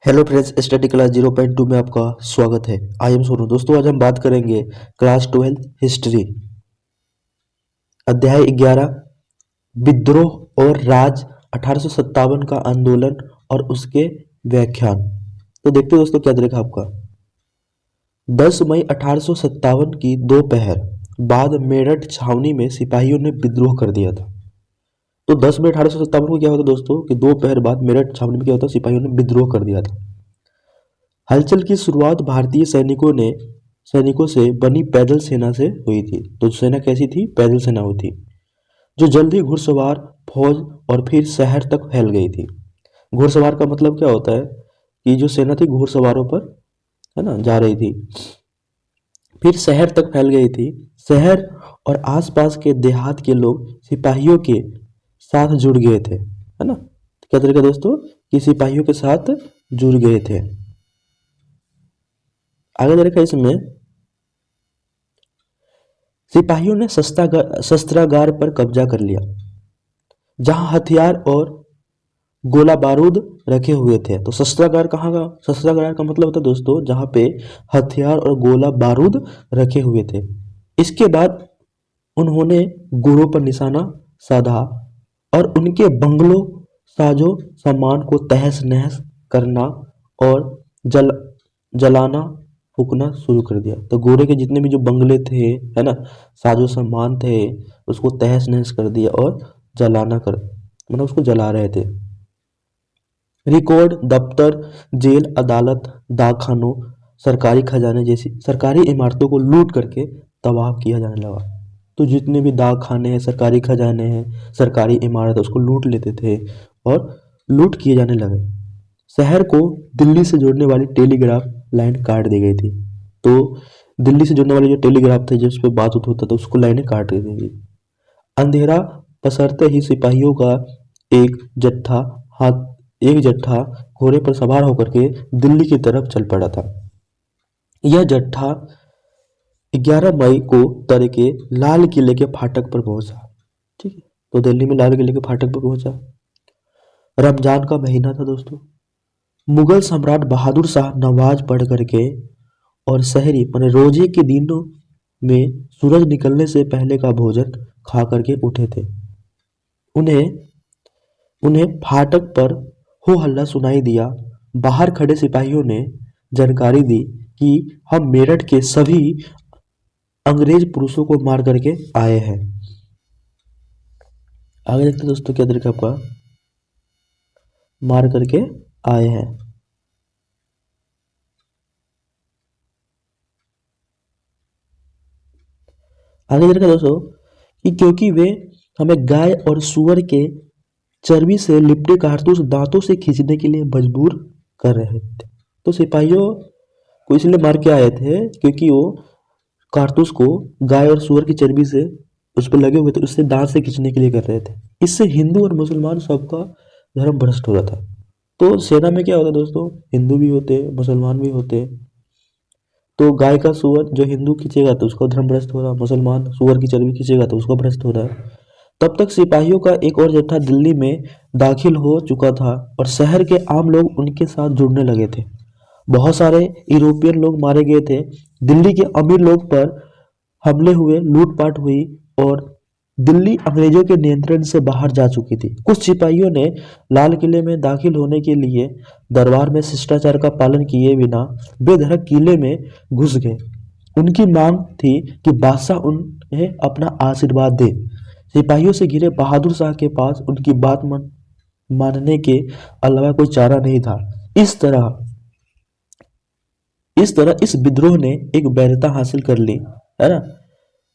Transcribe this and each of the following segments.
Hello friends, study class 0.2 में आपका स्वागत है। I am Sonu. दोस्तों, आज हम बात करेंगे क्लास 12 हिस्ट्री, अध्याय 11 विद्रोह और राज, 1857 का आंदोलन और उसके व्याख्यान। तो देखते हैं दोस्तों क्या तरीका आपका। 10 मई 1857 की दोपहर बाद मेरठ छावनी में सिपाहियों ने विद्रोह कर दिया था। तो 10 मई 1857 को क्या होता दोस्तों कि दोपहर बाद मेरठ छावनी में क्या होता, सिपाहियों ने विद्रोह कर दिया था। हलचल की शुरुआत भारतीय सैनिकों से बनी पैदल सेना से हुई थी। तो सेना कैसी थी? पैदल सेना हुई थी, जो जल्द ही घुड़सवार फौज और फिर शहर तक फैल गई थी। घुड़सवार का मतलब क्या होता है कि जो सेना थी घुड़सवारों पर, है ना, जा रही थी, फिर शहर तक फैल गई थी। शहर और आसपास के देहात के लोग सिपाहियों के साथ जुड़ गए थे, है ना। क्या तरीका दोस्तों कि सिपाहियों के साथ जुड़ गए थे। आगे देखा, इसमें सिपाहियों ने शस्त्रागार पर कब्जा कर लिया, जहां हथियार और गोला बारूद रखे हुए थे। तो शस्त्रागार कहाँ का? शस्त्रागार का मतलब होता है दोस्तों जहां पे हथियार और गोला बारूद रखे हुए थे। इसके बाद उन्होंने गुरों पर निशाना साधा और उनके बंगलों, साजो सामान को तहस नहस करना और जल जलाना फूकना शुरू कर दिया। तो गोरे के जितने भी जो बंगले थे, है ना, साजो सामान थे, उसको तहस नहस कर दिया और मतलब उसको जला रहे थे। रिकॉर्ड, दफ्तर, जेल, अदालत, डाकखानों, सरकारी खजाने जैसी सरकारी इमारतों को लूट करके तबाह किया जाने लगा। तो जितने भी डाक खाने हैं, सरकारी खजाने हैं, सरकारी इमारत है, उसको लूट लेते थे और लूट किए जाने लगे। शहर को दिल्ली से जोड़ने वाली टेलीग्राफ लाइन काट दी गई थी। तो दिल्ली से जोड़ने वाली जो टेलीग्राफ थे, जिस पे बात होता था, उसको लाइनें काट दी गई। अंधेरा पसरते ही सिपाहियों का एक जत्था हाथ एक जत्था घोड़े पर सवार होकर के दिल्ली की तरफ चल पड़ा था। यह जत्था 11 मई को तड़के लाल किले के फाटक पर पहुंचा। ठीक है, तो दिल्ली में लाल किले के फाटक पर पहुंचा। रमजान का महीना था दोस्तों। मुगल सम्राट बहादुर शाह नमाज पढ़ करके और शहरी माने रोजे के दिनों में सूरज निकलने से पहले का भोजन खा करके उठे थे। उन्हें उन्हें फाटक पर हो हल्ला सुनाई दिया। बाहर खड़े सिपाहियों ने जानकारी दी कि हम मेरठ के सभी अंग्रेज पुरुषों को मार करके आए हैं। आगे देखते दोस्तों क्या तरीका आपका, मार करके आए हैं। आगे देखा दोस्तों कि क्योंकि वे हमें गाय और सुअर के चर्बी से लिपटे कारतूस दांतों से खींचने के लिए मजबूर कर रहे थे। तो सिपाहियों को इसलिए मार के आए थे क्योंकि वो कारतूस को गाय और सुअर की चर्बी से उस पर लगे हुए थे, उससे दांत से खींचने के लिए कर रहे थे। इससे हिंदू और मुसलमान सबका धर्म भ्रष्ट हो रहा था। तो सेना में क्या होता दोस्तों, हिंदू भी होते, मुसलमान भी होते। तो गाय का सुअर जो हिंदू खींचेगा तो उसका धर्म भ्रष्ट हो रहा, मुसलमान सुअर की चर्बी खींचेगा तो उसका भ्रष्ट हो रहा है। तब तक सिपाहियों का एक और जत्था दिल्ली में दाखिल हो चुका था और शहर के आम लोग उनके साथ जुड़ने लगे थे। बहुत सारे यूरोपियन लोग मारे गए थे। दिल्ली के अमीर लोग पर हमले हुए, लूटपाट हुई और दिल्ली अंग्रेजों के नियंत्रण से बाहर जा चुकी थी। कुछ सिपाहियों ने लाल किले में दाखिल होने के लिए दरबार में शिष्टाचार का पालन किए बिना बेधड़क किले में घुस गए। उनकी मांग थी कि बादशाह उन्हें अपना आशीर्वाद दे। सिपाहियों से घिरे बहादुर शाह के पास उनकी बात मानने के अलावा कोई चारा नहीं था। इस तरह इस विद्रोह ने एक वैधता हासिल कर ली, है ना,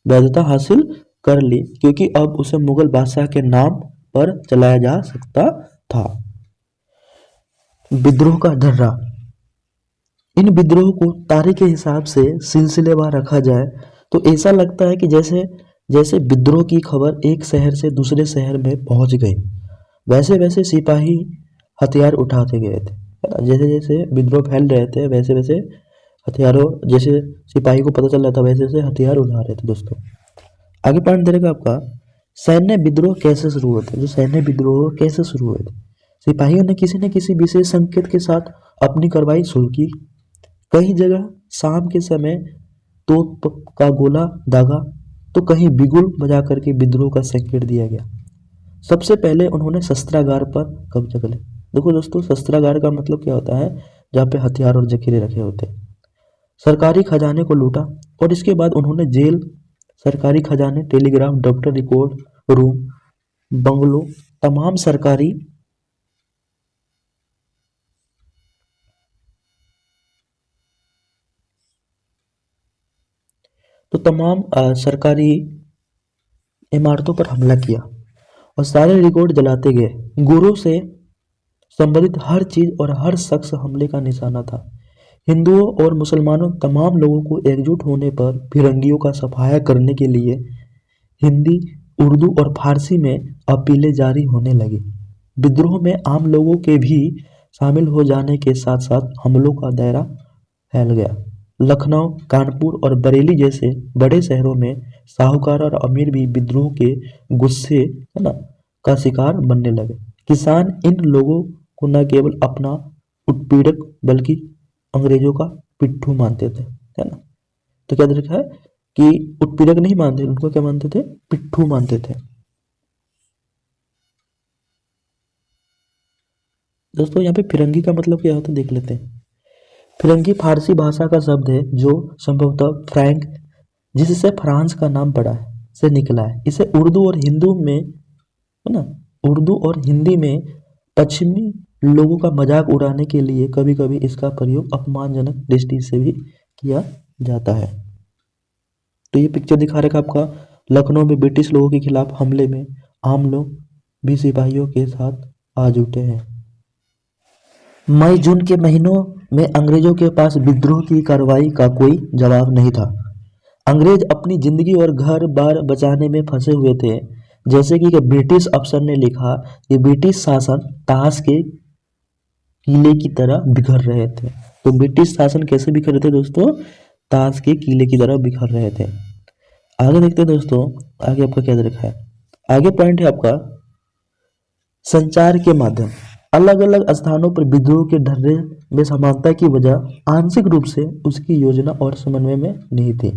वैधता हासिल कर ली, क्योंकि अब उसे मुगल बादशाह के नाम पर चलाया जा सकता था। विद्रोह का ढर्रा। इन विद्रोह को तारीख के हिसाब से सिलसिलेवार रखा जाए तो ऐसा लगता है कि जैसे जैसे विद्रोह की खबर एक शहर से दूसरे शहर में पहुंच गई, वैसे वैसे सिपाही हथियार उठाते गए थे, है ना। जैसे जैसे विद्रोह फैल रहे थे वैसे वैसे हथियारों, जैसे सिपाही को पता चल रहा था वैसे वैसे हथियार उठा रहे थे दोस्तों। आगे पॉइंट देगा आपका, सैन्य विद्रोह कैसे शुरू हुए थे। जो सैन्य विद्रोह कैसे शुरू हुए थे, सिपाहियों ने किसी न किसी विशेष संकेत के साथ अपनी कार्रवाई शुरू की। कई जगह शाम के समय तोप का गोला दागा तो कहीं बिगुल बजा करके विद्रोह का संकेत दिया गया। सबसे पहले उन्होंने शस्त्रागार पर कब्जा कर लिया। देखो दोस्तों, शस्त्रागार का मतलब क्या होता है, जहाँ पे हथियार और जखीरे रखे होते हैं। सरकारी खजाने को लूटा और इसके बाद उन्होंने जेल, सरकारी खजाने, telegraph, doctor record room, bungalow, तमाम सरकारी सरकारी इमारतों पर हमला किया और सारे रिकॉर्ड जलाते गए। गुरु से संबंधित हर चीज और हर शख्स हमले का निशाना था। हिंदुओं और मुसलमानों तमाम लोगों को एकजुट होने पर फिरंगियों का सफाया करने के लिए हिंदी, उर्दू और फारसी में अपीलें जारी होने लगी। विद्रोह में आम लोगों के भी शामिल हो जाने के साथ साथ हमलों का दायरा फैल गया। लखनऊ, कानपुर और बरेली जैसे बड़े शहरों में साहूकार और अमीर भी विद्रोह के गुस्से है ना का शिकार बनने लगे। किसान इन लोगों को न केवल अपना उत्पीड़क बल्कि अंग्रेजों का पिट्ठू मानते थे, है ना। तो क्या देखा है कि उत्पीड़क नहीं मानते, उनको क्या मानते थे, पिट्ठू मानते थे। दोस्तों यहाँ पे फिरंगी का मतलब क्या होता है देख लेते हैं। फिरंगी फारसी भाषा का शब्द है जो संभवतः फ्रैंक, जिससे फ्रांस का नाम पड़ा है, से निकला है। इसे उर्दू और हिंदू में है ना, उर्दू और हिंदी में पश्चिमी लोगों का मजाक उड़ाने के लिए कभी कभी इसका प्रयोग अपमानजनक दृष्टि से भी किया जाता है। तो ये पिक्चर दिखा रखा आपका लखनऊ में ब्रिटिश लोगों के खिलाफ हमले में आम लोग भी सिपाहियों के साथ आ जुटे हैं। मई जून के महीनों में अंग्रेजों के पास विद्रोह की कार्रवाई का कोई जवाब नहीं था। अंग्रेज अपनी जिंदगी और घर बार बचाने में फंसे हुए थे। जैसे कि ब्रिटिश अफसर ने लिखा कि ब्रिटिश शासन ताश के किले की तरह बिखर रहे थे। तो ब्रिटिश शासन कैसे बिखर रहे थे दोस्तों, ताश के किले की तरह बिखर रहे थे। आगे देखते हैं दोस्तों, आगे आपका क्या दे रखा है। आगे पॉइंट है आपका संचार के माध्यम। अलग अलग स्थानों पर विद्रोह के ढर्रे में समानता की वजह आंशिक रूप से उसकी योजना और समन्वय में नहीं थी।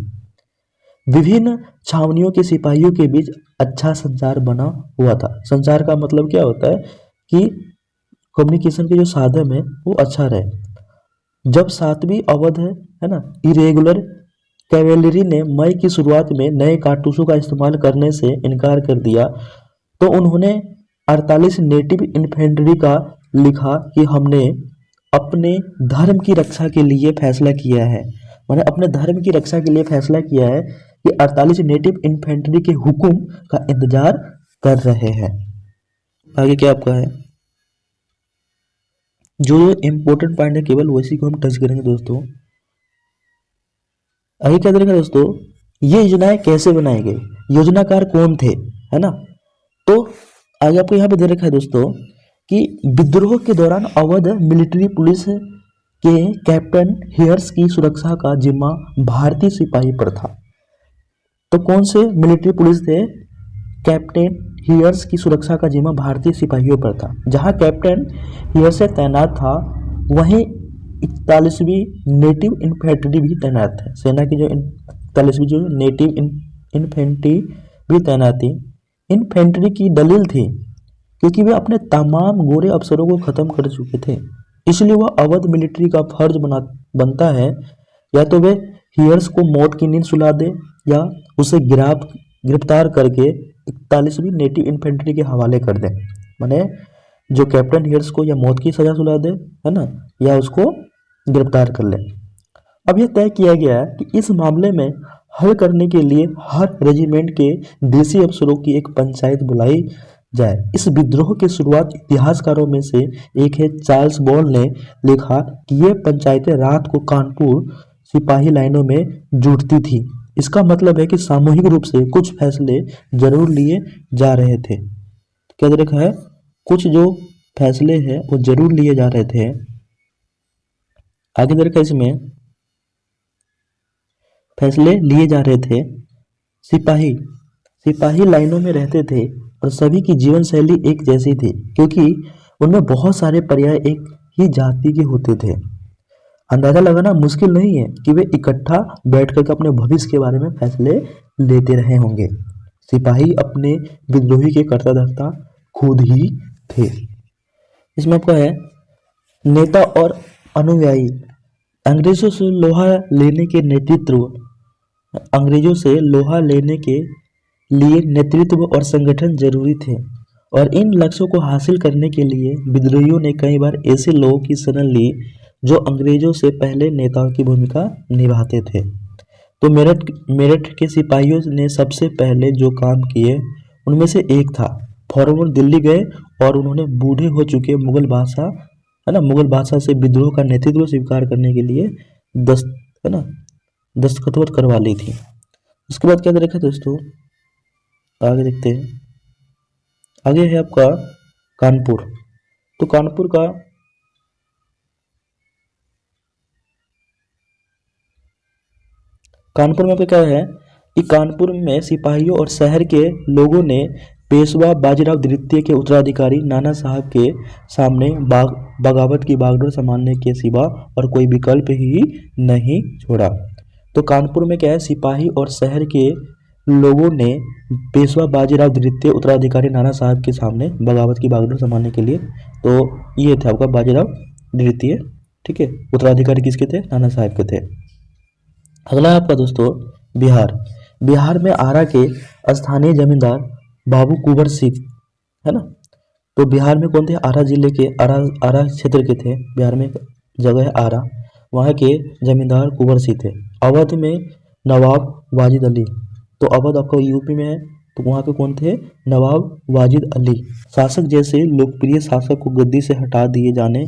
विभिन्न छावनियों के सिपाहियों के बीच अच्छा संचार बना हुआ था। संचार का मतलब क्या होता है कि कम्युनिकेशन के जो साधन है वो अच्छा रहे। जब 7वीं अवध है ना इरेगुलर कैवेलरी ने मई की शुरुआत में नए कारतूसों का इस्तेमाल करने से इनकार कर दिया तो उन्होंने 48 नेटिव इन्फेंट्री का लिखा कि हमने अपने धर्म की रक्षा के लिए फैसला किया है। मैंने अपने धर्म की रक्षा के लिए फैसला किया है कि 48 नेटिव इन्फेंट्री के हुक्म का इंतजार कर रहे हैं। आगे क्या आपका है, जो इम्पोर्टेंट पॉइंट है केवल वैसी को हम टच करेंगे दोस्तों। आगे क्या करेंगे दोस्तों, ये योजनाएं कैसे बनाई गई, योजनाकार कौन थे, है ना। तो आगे आपको यहाँ पे दे रखा है दोस्तों कि विद्रोह के दौरान अवध मिलिट्री पुलिस के कैप्टन हियर्स की सुरक्षा का जिम्मा भारतीय सिपाही पर था। तो कौन से मिलिट्री पुलिस थे, कैप्टन हियर्स की सुरक्षा का जिम्मा भारतीय सिपाहियों पर था। जहां कैप्टन हियर्स तैनात था वहीं 41वीं नेटिव इन्फेंट्री भी तैनात है। सेना की जो 41वीं जो नेटिव इन्फेंट्री भी तैनात थी। इन्फेंट्री की दलील थी क्योंकि वे अपने तमाम गोरे अफसरों को खत्म कर चुके थे, इसलिए वह अवध मिलिट्री का फर्ज बनता है या तो वे हियर्स को मौत की नींद सुला दे या उसे गिरफ्तार करके 41वीं नेटिव इन्फेंट्री के हवाले कर दे। माने जो कैप्टन हियर्स को या मौत की सजा सुला दे, है ना, या उसको गिरफ्तार कर ले। अब यह तय किया गया कि इस मामले में हल करने के लिए हर रेजिमेंट के देसी अफसरों की एक पंचायत बुलाई जाए। इस विद्रोह की शुरुआत इतिहासकारों में से एक है चार्ल्स बॉल ने लिखा कि ये पंचायतें रात को कानपुर सिपाही लाइनों में जुटती थी। इसका मतलब है कि सामूहिक रूप से कुछ फैसले जरूर लिए जा रहे थे। क्या देखा है, कुछ जो फैसले हैं वो जरूर लिए जा रहे थे। आगे देखा इसमें फैसले लिए जा रहे थे। सिपाही लाइनों में रहते थे और सभी की जीवन शैली एक जैसी थी क्योंकि उनमें बहुत सारे पर्याय एक ही जाति के होते थे। अंदाजा लगाना मुश्किल नहीं है कि वे इकट्ठा बैठ कर अपने भविष्य के बारे में फैसले लेते रहे होंगे। सिपाही अपने विद्रोही के कर्ता धर्ता खुद ही थे। इसमें आपका है नेता और अनुयायी। अंग्रेजों से लोहा लेने के नेतृत्व अंग्रेजों से लोहा लेने के लिए नेतृत्व और संगठन जरूरी थे, और इन लक्ष्यों को हासिल करने के लिए विद्रोहियों ने कई बार ऐसे लोगों की शरण ली जो अंग्रेजों से पहले नेताओं की भूमिका निभाते थे। तो मेरठ मेरठ के सिपाहियों ने सबसे पहले जो काम किए उनमें से एक था, फौरन दिल्ली गए और उन्होंने बूढ़े हो चुके मुगल बादशाह है ना, मुगल बादशाह से विद्रोह का नेतृत्व स्वीकार करने के लिए दस्त है ना दस्तखत करवा ली थी। उसके बाद क्या देखा दोस्तों, आगे देखते हैं। आगे है आपका कानपुर। तो कानपुर में क्या है कि कानपुर में सिपाहियों और शहर के लोगों ने पेशवा बाजीराव द्वितीय के उत्तराधिकारी नाना साहब के सामने बगावत की बागडोर संभालने के सिवा और कोई विकल्प ही नहीं छोड़ा। तो कानपुर में क्या है, सिपाही और शहर के लोगों ने पेशवा बाजीराव द्वितीय उत्तराधिकारी नाना साहब के सामने बगावत की बागडोर संभालने के लिए, तो ये थे आपका बाजीराव द्वितीय, ठीक है। उत्तराधिकारी किसके थे, नाना साहब के थे। अगला है आपका दोस्तों बिहार। बिहार में आरा के स्थानीय जमींदार बाबू कुंवर सिंह है ना। तो बिहार में कौन थे, आरा जिले के आरा क्षेत्र के थे। बिहार में जगह है आरा, वहाँ के जमींदार कुंवर सिंह थे। अवध में नवाब वाजिद अली। तो अवध आपका यूपी में है, तो वहाँ के कौन थे, नवाब वाजिद अली। शासक जैसे लोकप्रिय शासक को गद्दी से हटा दिए जाने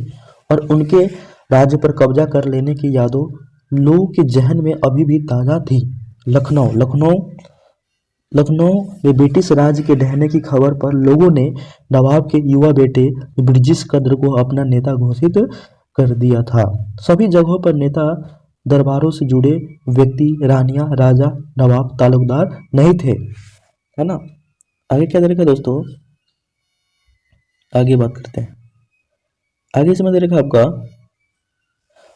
और उनके राज्य पर कब्जा कर लेने की यादों लोगों के जहन में अभी भी ताज़ा थी। लखनऊ में ब्रिटिश राज के ढहने की खबर पर लोगों ने नवाब के युवा बेटे ब्रिजेश कद्र को अपना नेता घोषित कर दिया था। सभी जगहों पर नेता दरबारों से जुड़े व्यक्ति रानियां, राजा, नवाब, तालुकदार नहीं थे, है ना। आगे क्या देखा दोस्तों, आगे बात करते हैं। आगे इसमें देखा आपका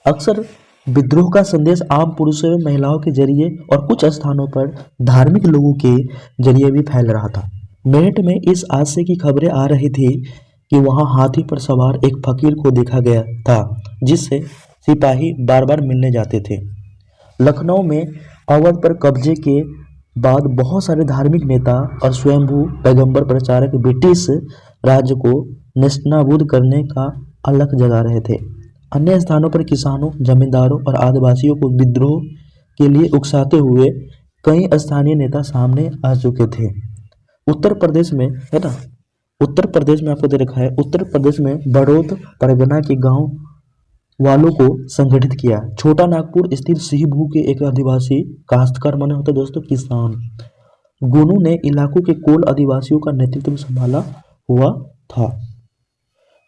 अक्सर विद्रोह का संदेश आम पुरुषों एवं महिलाओं के जरिए और कुछ स्थानों पर धार्मिक लोगों के जरिए भी फैल रहा था। मेरठ में इस हादसे की खबरें आ रही थी कि वहां हाथी पर सवार एक फकीर को देखा गया था जिससे सिपाही बार बार मिलने जाते थे। लखनऊ में अवध पर कब्जे के बाद बहुत सारे धार्मिक नेता और स्वयंभू पैगंबर प्रचारक ब्रिटिश राज्य को नेस्तनाबूद करने का अलख जगा रहे थे। अन्य स्थानों पर किसानों, जमींदारों और आदिवासियों को विद्रोह के लिए उकसाते हुए कई स्थानीय नेता सामने आ चुके थे। उत्तर प्रदेश में है ना, उत्तर प्रदेश में आपको दे रखा है, उत्तर प्रदेश में बड़ौद परगना के गांव वालों को संगठित किया। छोटा नागपुर स्थित सिंहभू के एक आदिवासी काश्तकार माने होते दोस्तों किसान गोनू ने इलाकों के कोल आदिवासियों का नेतृत्व संभाला हुआ था।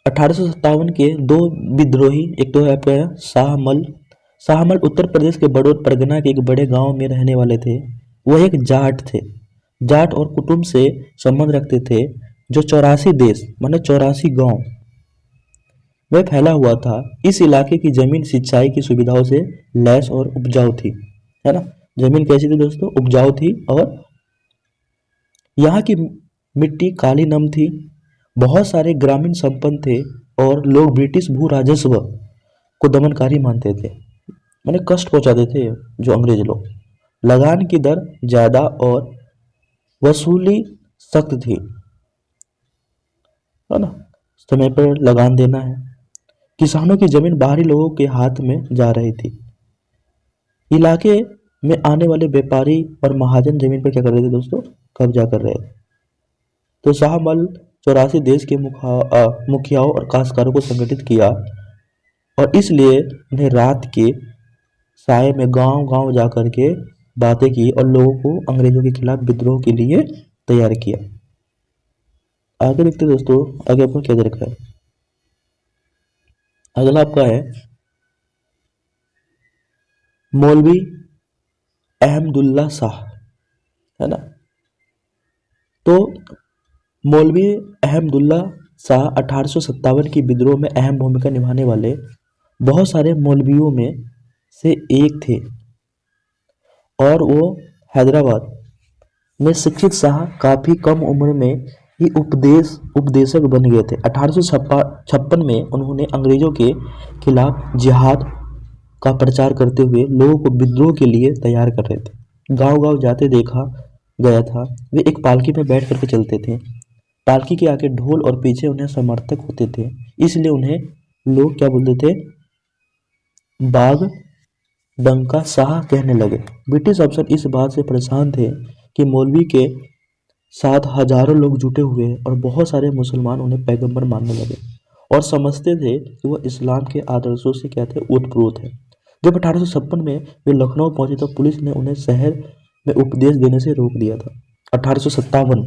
1857 के दो विद्रोही, एक तो है आपका शाहमल उत्तर प्रदेश के बड़ौद परगना के एक बड़े गांव में रहने वाले थे। वह एक जाट थे, जाट और कुटुंब से संबंध रखते थे जो 84 देश माने 84 गांव में फैला हुआ था। इस इलाके की जमीन सिंचाई की सुविधाओं से लैस और उपजाऊ थी, है ना। जमीन कैसी थी दोस्तों, उपजाऊ थी और यहाँ की मिट्टी काली नम थी। बहुत सारे ग्रामीण संपन्न थे और लोग ब्रिटिश भू राजस्व को दमनकारी मानते थे, माने कष्ट पहुंचाते थे जो अंग्रेज लोग। लगान की दर ज्यादा और वसूली सख्त थी, है ना, समय पर लगान देना है। किसानों की जमीन बाहरी लोगों के हाथ में जा रही थी। इलाके में आने वाले व्यापारी और महाजन जमीन पर क्या कर रहे थे दोस्तों, कब्जा कर रहे थे। तो शाहमल 84 देश के मुखियाओं और काश्तकारों को संगठित किया और इसलिए उन्हें रात के साय में गांव गांव जाकर के बातें की और लोगों को अंग्रेजों के खिलाफ विद्रोह के लिए तैयार किया। आगे देखते दोस्तों, आगे आपको क्या दे रखा है। अगला आपका है मौलवी अहमदुल्ला शाह, है ना। तो मौलवी अहमदुल्ला शाह 1857 की विद्रोह में अहम भूमिका निभाने वाले बहुत सारे मौलवियों में से एक थे और वो हैदराबाद में शिक्षित शाह काफी कम उम्र में ही उपदेशक बन गए थे। 1856 में उन्होंने अंग्रेजों के खिलाफ जिहाद का प्रचार करते हुए लोगों को विद्रोह के लिए तैयार कर रहे थे। गांव गांव जाते देखा गया था। वे एक पालकी में बैठ करके चलते थे। पालकी के आगे ढोल और पीछे उन्हें समर्थक होते थे, इसलिए उन्हें लोग क्या बोलते थे, बाग डंका शाह कहने लगे। ब्रिटिश अफसर इस बात से परेशान थे कि मौलवी के साथ हजारों लोग जुटे हुए हैं और बहुत सारे मुसलमान उन्हें पैगंबर मानने लगे और समझते थे कि वह इस्लाम के आदर्शों से क्या थे, ओतप्रोत है। जब 1856 में वे लखनऊ पहुंचे तो पुलिस ने उन्हें शहर में उपदेश देने से रोक दिया था। 1857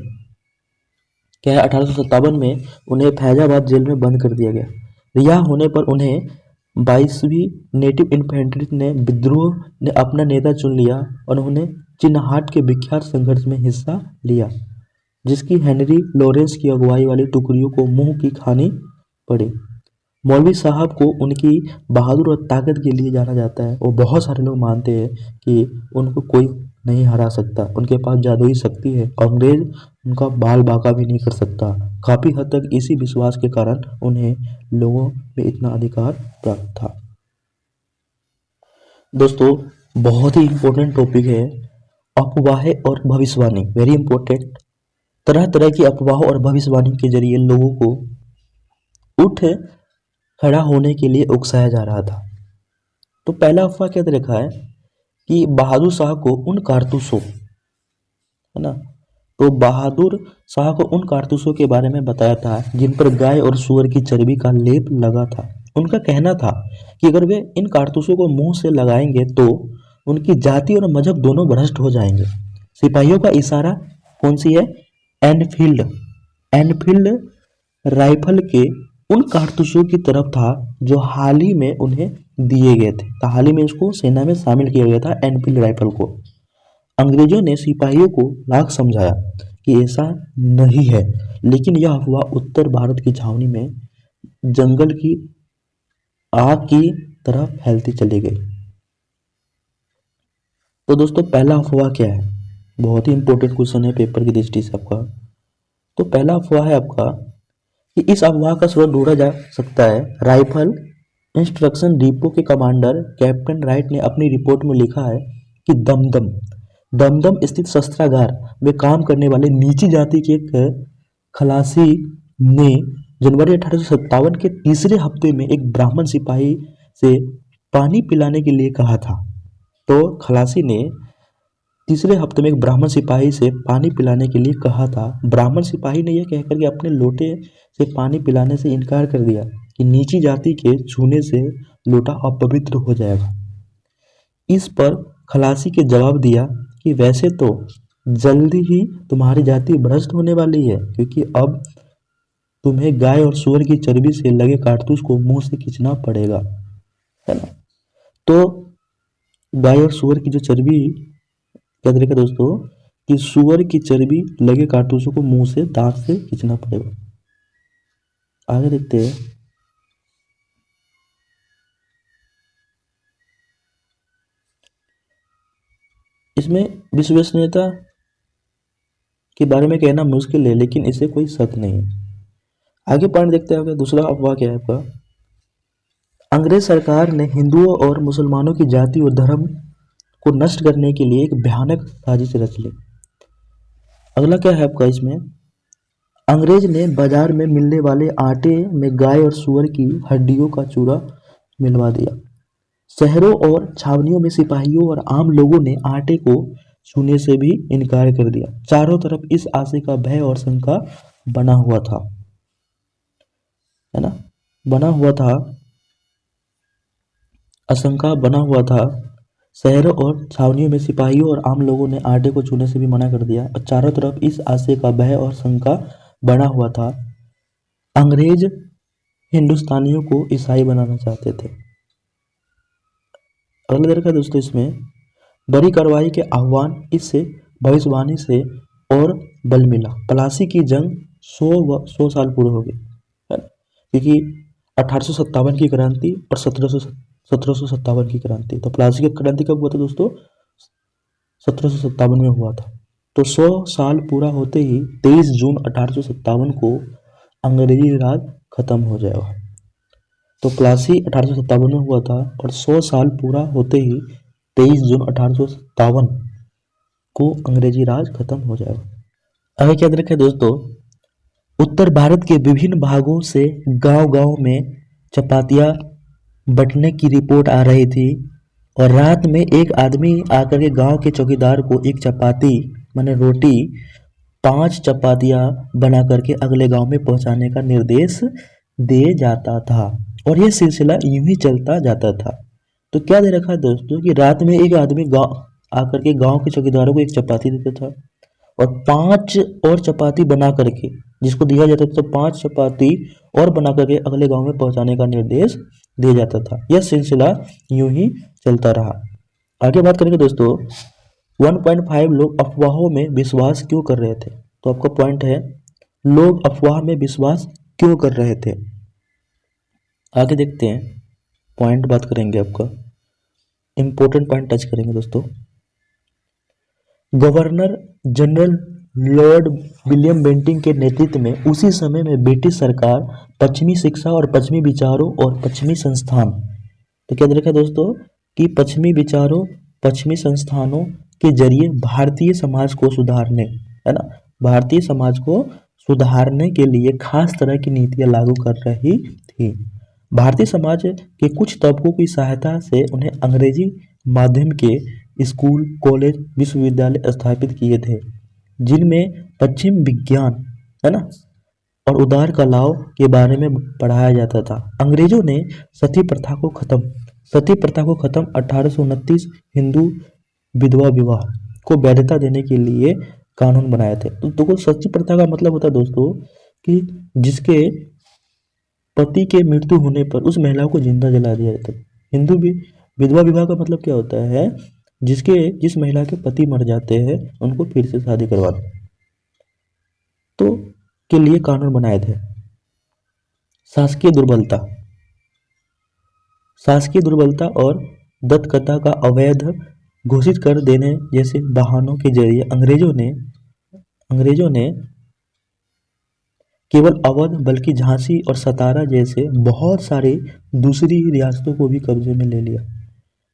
क्या है, 1857 में उन्हें फैजाबाद जेल में बंद कर दिया गया। रिहा होने पर उन्हें 22वीं नेटिव इन्फेंट्री ने विद्रोह ने अपना नेता चुन लिया और उन्होंने चिन्हाट के विख्यात संघर्ष में हिस्सा लिया, जिसकी हेनरी लॉरेंस की अगुवाई वाली टुकड़ियों को मुंह की खानी पड़ी। मौलवी साहब को उनकी बहादुर और ताकत के लिए जाना जाता है और बहुत सारे लोग मानते हैं कि उनको कोई नहीं हरा सकता, उनके पास जादुई शक्ति है, अंग्रेज उनका बाल बाका भी नहीं कर सकता। काफ़ी हद तक इसी विश्वास के कारण उन्हें लोगों में इतना अधिकार प्राप्त था। दोस्तों, बहुत ही इम्पोर्टेंट टॉपिक है अफवाहें और भविष्यवाणी, वेरी इंपॉर्टेंट। तरह तरह की अफवाहों और भविष्यवाणी के जरिए लोगों को उठ खड़ा होने के लिए उकसाया जा रहा था। तो पहला अफवाह क्या रखा है कि बहादुर शाह को उन कारतूसों, है ना, तो बहादुर शाह को उन कारतूसों के बारे में बताया था जिन पर गाय और सूअर की चर्बी का लेप लगा था। उनका कहना था कि अगर वे इन कारतूसों को मुंह से लगाएंगे तो उनकी जाति और मजहब दोनों भ्रष्ट हो जाएंगे। सिपाहियों का इशारा कौन सी है, एनफील्ड राइफल के उन कारतूसों की तरफ था जो हाल ही में उन्हें दिए गए थे। तो हाल ही में इसको सेना में शामिल किया गया था, एनफील्ड राइफल को। अंग्रेजों ने सिपाहियों को लाख समझाया कि ऐसा नहीं है, लेकिन यह अफवाह उत्तर भारत की छावनी में जंगल की आग की तरह फैलती चली गई। तो दोस्तों, पहला अफवाह क्या है, बहुत ही इंपॉर्टेंट क्वेश्चन है पेपर की दृष्टि से आपका। तो पहला अफवाह है आपका कि इस अफवाह का स्रोत ढूंढा जा सकता है। राइफल इंस्ट्रक्शन डिपो के कमांडर कैप्टन राइट ने अपनी रिपोर्ट में लिखा है कि दमदम स्थित शस्त्रागार में काम करने वाले नीची जाति के एक खलासी ने जनवरी 1857 के तीसरे हफ्ते में एक ब्राह्मण सिपाही से पानी पिलाने के लिए कहा था। तो खलासी ने तीसरे हफ्ते में एक ब्राह्मण सिपाही से पानी पिलाने के लिए कहा था। ब्राह्मण सिपाही ने यह कहकर के अपने लोटे से पानी पिलाने से इनकार कर दिया कि नीची जाति के छूने से लोटा अपवित्र हो जाएगा। इस पर खलासी के जवाब दिया कि वैसे तो जल्दी ही तुम्हारी जाति भ्रष्ट होने वाली है, क्योंकि अब तुम्हें गाय और सूअर की चर्बी से लगे कारतूस को मुंह से खींचना पड़ेगा, है ना। तो गाय और सूअर की जो चर्बी, क्या तरीका दोस्तों, कि सूअर की चर्बी लगे कारतूसों को मुंह से दांत से खींचना पड़ेगा। आगे देखते हैं। इसमें विश्वसनीयता के बारे में कहना मुश्किल है, लेकिन इसे कोई शक नहीं है। आगे पॉइंट देखते हैं। दूसरा अफवाह क्या है आपका, अंग्रेज सरकार ने हिंदुओं और मुसलमानों की जाति और धर्म को नष्ट करने के लिए एक भयानक साजिश रच ली। अगला क्या है आपका, इसमें अंग्रेज ने बाजार में मिलने वाले आटे में गाय और सूअर की हड्डियों का चूरा मिलवा दिया। शहरों और छावनियों में सिपाहियों और आम लोगों ने आटे को छूने से भी इनकार कर दिया। चारों तरफ इस आशय का भय और शंका बना हुआ था, है ना, आशंका बना हुआ था। शहरों और छावनियों में सिपाहियों और आम लोगों ने आटे को छूने से भी मना कर दिया और चारों तरफ इस आशय का भय और शंका बना हुआ था। अंग्रेज हिंदुस्तानियों को ईसाई बनाना चाहते थे। अगला देखा दोस्तों, इसमें बड़ी कार्रवाई के आह्वान, इससे भविष्यवाणी से और बल मिला। प्लासी की जंग 100 साल पूरे हो गए। क्योंकि 1857 की क्रांति और 1757 की क्रांति। तो प्लासी की क्रांति कब हुआ था दोस्तों? 1757 में हुआ था। तो 100 साल पूरा होते ही 23 जून 1857 को अंग्रेजी राज खत्म हो जाएगा। तो प्लासी 1857 में हुआ था और 100 साल पूरा होते ही 23 जून 1857 को अंग्रेजी राज खत्म हो जाएगा। आगे क्या देखा दोस्तों, उत्तर भारत के विभिन्न भागों से गांव-गांव में चपातियां बंटने की रिपोर्ट आ रही थी और रात में एक आदमी आकर के गांव के चौकीदार को एक चपाती माने रोटी 5 चपातियां बना करके अगले गांव में पहुंचाने का निर्देश दे जाता था और यह सिलसिला यूं ही चलता जाता था। तो क्या दे रखा है दोस्तों कि रात में एक आदमी गांव आकर के गांव के चौकीदारों को एक चपाती देता था और 5 और चपाती बना करके जिसको दिया जाता था, तो 5 चपाती और बना करके अगले गांव में पहुंचाने का निर्देश दिया जाता था। यह सिलसिला यूं ही चलता रहा। आगे बात करेंगे दोस्तों, 1.5 लोग अफवाहों में विश्वास क्यों कर रहे थे। तो आपका पॉइंट है, लोग अफवाह में विश्वास क्यों कर रहे थे। आगे देखते हैं, पॉइंट बात करेंगे, आपका इंपॉर्टेंट पॉइंट टच करेंगे दोस्तों। Governor general Lord William Bentinck के नेतृत्व में उसी समय में ब्रिटिश सरकार पश्चिमी शिक्षा और पश्चिमी विचारों और पश्चिमी संस्थान, तो क्या देखा दोस्तों कि पश्चिमी विचारों पश्चिमी संस्थानों के जरिए भारतीय समाज को सुधारने, है ना, भारतीय समाज को सुधारने के लिए खास तरह की नीतियां लागू कर रही थी। भारतीय समाज के कुछ तबकों की सहायता से उन्हें अंग्रेजी माध्यम के स्कूल, कॉलेज, विश्वविद्यालय स्थापित किए थे जिनमें पश्चिम विज्ञान, है ना, और उदार कलाओं के बारे में पढ़ाया जाता था। अंग्रेजों ने सती प्रथा को खत्म 1829 हिंदू विधवा विवाह को वैधता देने के लिए कानून बनाए थे। तो देखो, सती प्रथा का मतलब होता है दोस्तों कि जिसके पति के मृत्यु होने पर उस महिला को जिंदा जला दिया जाता है। हिंदू भी विधवा विवाह का मतलब क्या होता है, जिस महिला के पति मर जाते हैं उनको फिर से शादी करवाना, तो के लिए कानून बनाए थे। शासकीय दुर्बलता और दत्तकथा का अवैध घोषित कर देने जैसे बहानों के जरिए अंग्रेजों ने केवल अवध बल्कि झांसी और सतारा जैसे बहुत सारी दूसरी रियासतों को भी कब्जे में ले लिया।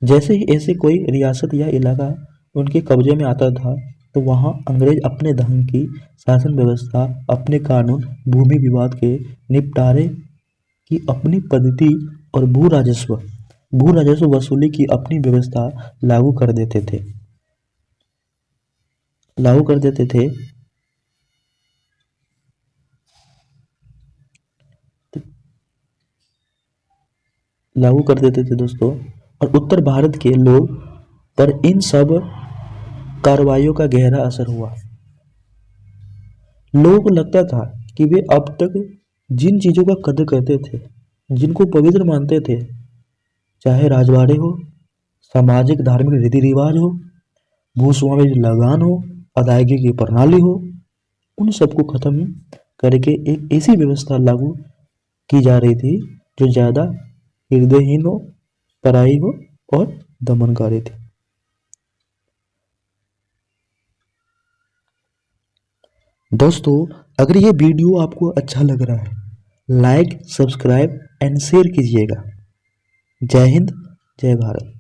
जैसे ही ऐसे कोई रियासत या इलाका उनके कब्जे में आता था तो वहां अंग्रेज अपने ढंग की शासन व्यवस्था, अपने कानून, भूमि विवाद के निपटारे की अपनी पद्धति और भू राजस्व वसूली की अपनी व्यवस्था लागू कर देते थे। दोस्तों, और उत्तर भारत के लोग पर इन सब कार्रवाइयों का गहरा असर हुआ। लोगों को लगता था कि वे अब तक जिन चीजों का कदर करते थे, जिनको पवित्र मानते थे, चाहे राजवाड़े हो, सामाजिक धार्मिक रीति रिवाज हो, भूस्वामी लगान हो, अदायगी की प्रणाली हो, उन सबको खत्म करके एक ऐसी व्यवस्था लागू की जा रही थी जो ज्यादा हृदयहीन हो, पराई हो और दमनकारी थी। दोस्तों, अगर ये वीडियो आपको अच्छा लग रहा है, लाइक, सब्सक्राइब एंड शेयर कीजिएगा। जय हिंद, जय भारत।